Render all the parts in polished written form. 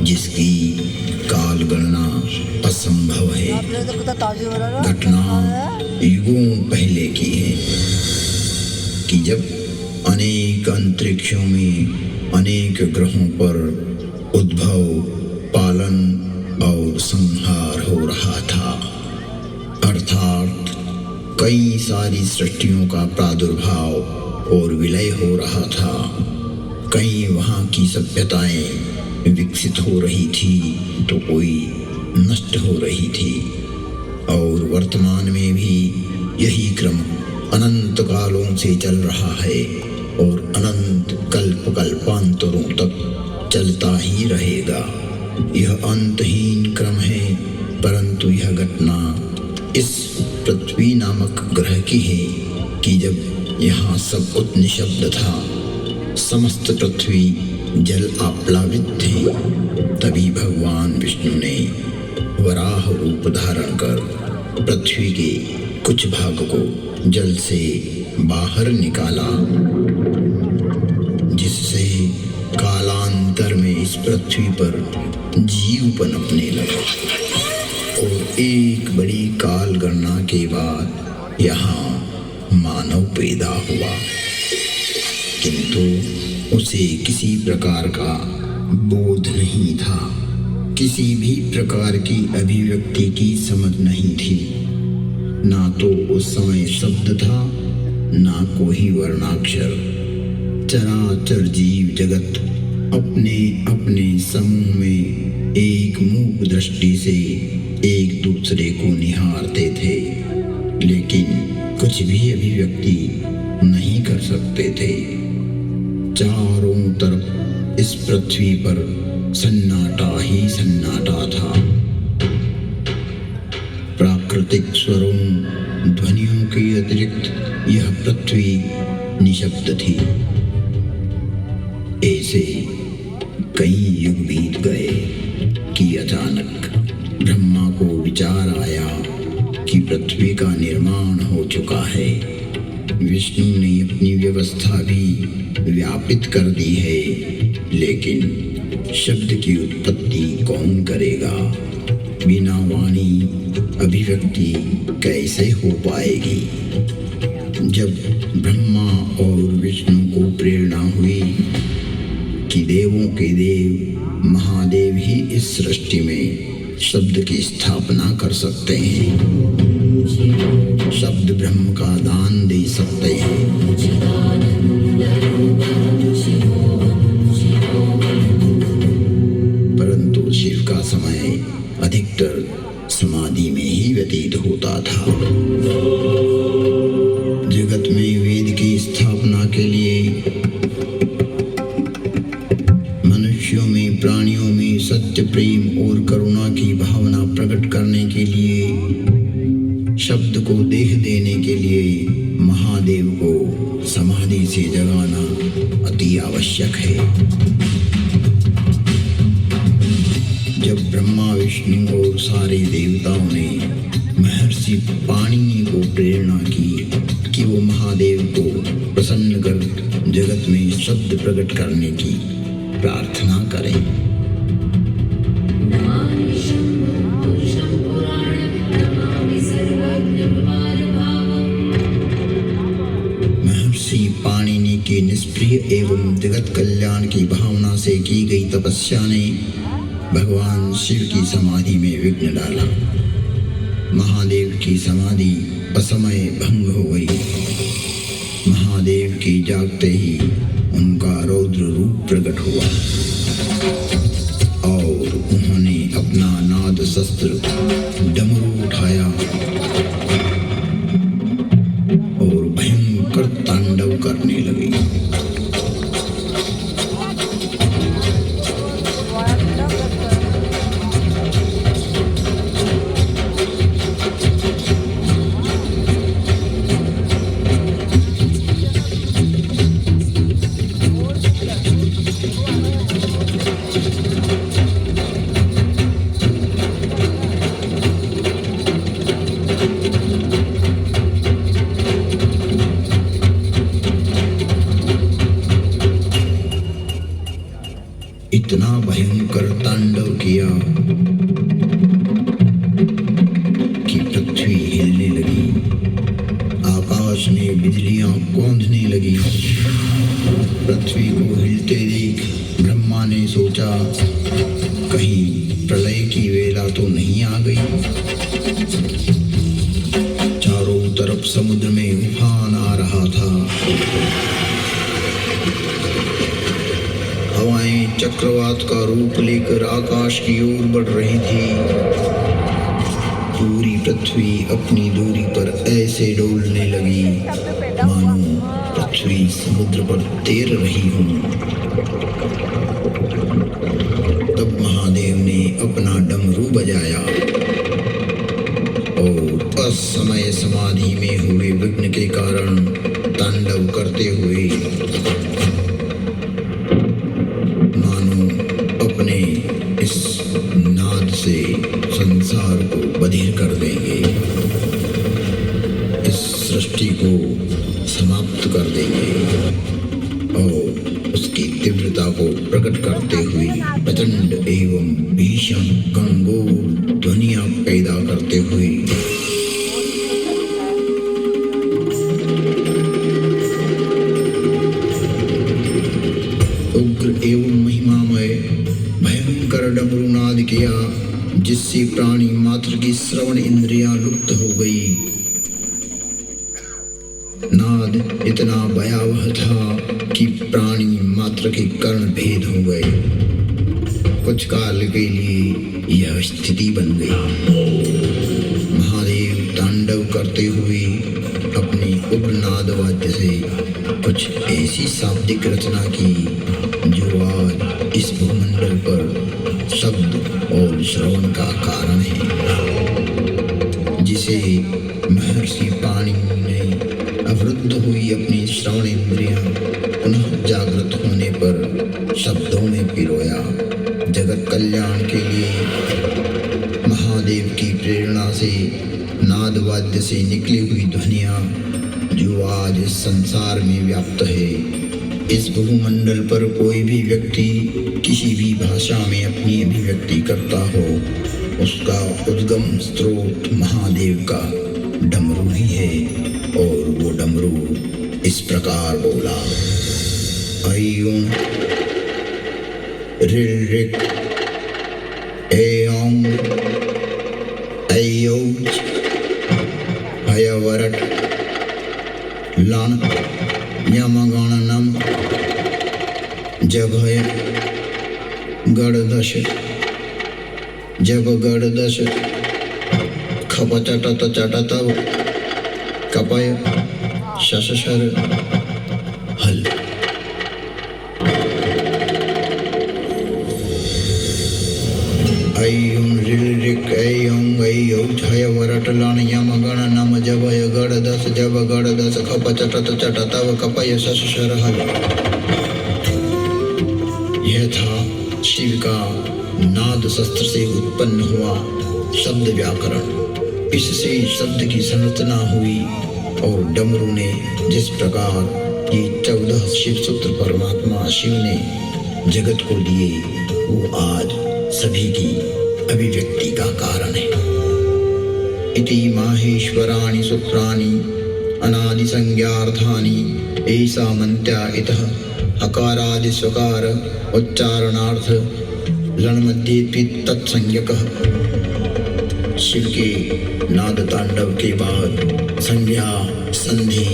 जिसकी काल गणना असंभव है। घटना युगों पहले की है कि जब अनेक अंतरिक्षों में अनेक ग्रहों पर उद्भव, पालन और संहार हो रहा था, अर्थात कई सारी सृष्टियों का प्रादुर्भाव और विलय हो रहा था। कई वहाँ की सभ्यताएं विकसित हो रही थी तो कोई नष्ट हो रही थी, और वर्तमान में भी यही क्रम अनंत कालों से चल रहा है और अनंत कल्प कल्पांतरों तक चलता ही रहेगा। यह अंतहीन क्रम है, परंतु यह घटना इस पृथ्वी नामक ग्रह की है कि जब यहाँ सब कुछ निशब्द था, समस्त पृथ्वी जल आप्लावित थी, तभी भगवान विष्णु ने वराह रूप धारण कर पृथ्वी के कुछ भाग को जल से बाहर निकाला, जिससे कालांतर में इस पृथ्वी पर जीव पनपने लगा। और एक बड़ी काल गणना के बाद यहाँ मानव पैदा हुआ, किंतु उसे किसी प्रकार का बोध नहीं था, किसी भी प्रकार की अभिव्यक्ति की समझ नहीं थी। ना तो उस समय शब्द था, ना कोई वर्णाक्षर। चराचर जीव जगत अपने अपने समूह में एक मूक दृष्टि से एक दूसरे को निहारते थे, लेकिन कुछ भी अभिव्यक्ति नहीं कर सकते थे। चारों तरफ इस पृथ्वी पर सन्नाटा ही सन्नाटा था। प्राकृतिक स्वरों, ध्वनियों के अतिरिक्त यह पृथ्वी निशब्द थी। ऐसे कई युग बीत गए कि अचानक ब्रह्मा को विचार आया कि पृथ्वी का निर्माण हो चुका है। विष्णु ने अपनी व्यवस्था भी व्यापित कर दी है, लेकिन शब्द की उत्पत्ति कौन करेगा? बिना वाणी अभिव्यक्ति कैसे हो पाएगी? जब ब्रह्मा और विष्णु को प्रेरणा हुई कि देवों के देव महादेव ही इस सृष्टि में शब्द की स्थापना कर सकते हैं, शब्द ब्रह्म का दान दे सकते हैं, परंतु शिव का समय अधिकतर समाधि में ही व्यतीत होता था। जगत में वेद की स्थापना के लिए, मनुष्यों में, प्राणियों में सत्य, प्रेम और करुणा की भावना प्रकट करने के लिए, शब्द को देह देने के लिए महादेव को समाधि से जगाना अति आवश्यक है। जब ब्रह्मा, विष्णु और सारे देवताओं ने महर्षि पाणिनि को प्रेरणा की कि वो महादेव को प्रसन्न कर जगत में शब्द प्रकट करने की प्रार्थना करें, महर्षि पाणिनि की निष्प्रिय एवं जगत कल्याण की भावना से की गई तपस्या ने भगवान शिव की समाधि में विघ्न डाला। महादेव की समाधि असमय भंग हो गई। महादेव की जागते ही उनका रौद्र रूप प्रकट हुआ और उन्होंने अपना नाद शस्त्र डमरू उठाया और भयंकर तांडव करने लगे। भयंकर तांडव किया कि पृथ्वी हिलने लगी, आकाश में बिजलियां कौंधने लगी। पृथ्वी को हिलते देख ब्रह्मा ने सोचा, कहीं प्रलय की वेला तो नहीं आ गई। चारों तरफ समुद्र में उफान आ रहा था, हवाएं चक्रवात का रूप लेकर आकाश की ओर बढ़ रही थी। पूरी पृथ्वी अपनी दूरी पर ऐसे डोलने लगी मानो पृथ्वी समुद्र पर तैर रही हो। तब महादेव ने अपना डमरू बजाया और असमय समाधि में हुए विघ्न के कारण तांडव करते हुए मानो अपने इस नाद से संसार को बधिर कर देंगे, इस सृष्टि को समाप्त कर देंगे और उसकी तीव्रता को प्रकट करते हुए प्रचंड एवं भीषण गंभीर ध्वनियां पैदा करते हुए उग्र एवं महिमामय भयंकर डमरू नाद किया, जिससे प्राणी मात्र की श्रवण इंद्रियां लुप्त हो गई। नाद इतना भयावह था कि प्राणी मात्र के कर्ण भेद हो गए। कुछ काल के लिए यह स्थिति बन गई। महादेव तांडव करते हुए अपनी उग्र नाद वाद्य से कुछ ऐसी शाब्दिक रचना की जो आज इस भूमंडल पर शब्द और श्रवण का कारण है, जिसे महर्षि पाणि ने अवरुद्ध हुई अपनी श्रवण इंद्रियां पुनः जागृत होने पर शब्दों में पिरोया। जगत कल्याण के लिए महादेव की प्रेरणा से नाद वाद्य से निकली हुई ध्वनियां जो आज इस संसार में व्याप्त है। इस भूमंडल पर कोई भी व्यक्ति किसी भी भाषा में अपनी अभिव्यक्ति करता हो, उसका उद्गम स्रोत महादेव का डमरू ही है। और वो डमरू इस प्रकार बोला, ऐं ऋ ऋ ऐं ऐऔ हयवरट लण यमगणनम जभय गणदश जब गणदश खपचटत चटतव कपय शशशर हल। ऐं ऋ ऐं ऐऔ हयवरट लण यमगणनम जभय गणदश जब गणदश खपचटत चटतव कपय शशशर हल। यह था शिव का नाद शस्त्र से उत्पन्न हुआ शब्द व्याकरण। इससे शब्द की संरचना हुई और डमरू ने जिस प्रकार ये 14 शिव सूत्र परमात्मा शिव ने जगत को दिए, वो आज सभी की अभिव्यक्ति का कारण है। इति माहेश्वराणि सूत्राणि अनादि संज्ञार्थानि ऐसा मंत्या इतः हकारादि स्वकार उच्चारणार्थ लणमध्ये तत्संज्ञकः। शिव के नाद तांडव के बाद संज्ञा, संधि,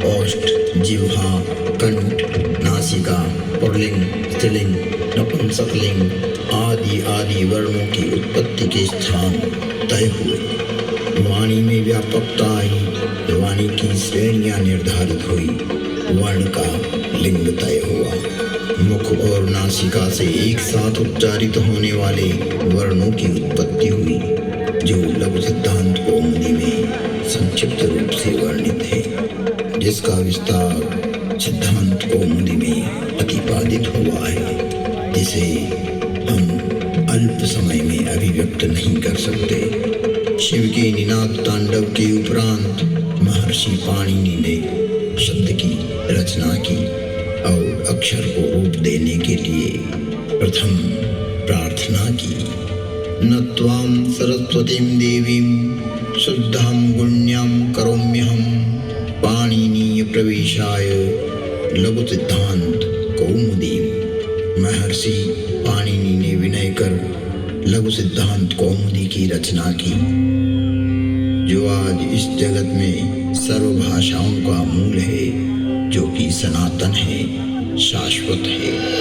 ओष्ठ, जिह्वा, कंठ, नासिका, पुल्लिंग, स्त्रीलिंग, नपुंसकलिंग आदि आदि वर्णों की उत्पत्ति के स्थान तय हुए। वाणी में व्यापकता आई, वाणी की श्रेणियां निर्धारित हुई, वर्ण का लिंग तय हुआ। मुख और नासिका से एक साथ उच्चारित होने वाले वर्णों की उत्पत्ति हुई, जो लघु सिद्धांत कौमुदी में संक्षिप्त रूप से वर्णित है, जिसका विस्तार सिद्धांत कौमुदी में प्रतिपादित हुआ है, जिसे हम अल्प समय में अभिव्यक्त नहीं कर सकते। शिव के निनाद तांडव के उपरांत महर्षि पाणिनि ने शब्द की रचना की और अक्षर को रूप देने के लिए प्रथम प्रार्थना प्रार्थना की। न त्वां सरस्वतीं देवीं शुद्धां गुण्यां करोम्यहं पाणिनीय प्रवेशाय लघु सिद्धांत कौमुदी। महर्षि पाणिनि ने विनय कर लघु सिद्धांत कौमुदी की रचना की, जो आज इस जगत में सर्वभाषाओं का मूल है, जो कि सनातन है, शाश्वत है।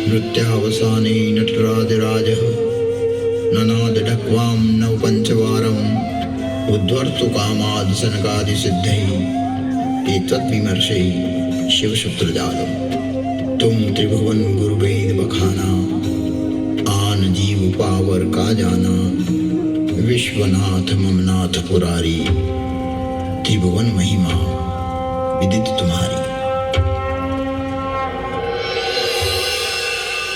नृत्यावसाने नटराजराजः ननाद ढक्वां नव पंचवारम् उद्धर्तु कामाद सनकादि सिद्धैः एतद्विमर्शे शिवसूत्रजालम्। तुम त्रिभुवन गुरुवेद बखाना आन जीव पावर का जाना। विश्वनाथ ममनाथ पुरारी त्रिभुवन महिमा विदित तुम्हारी।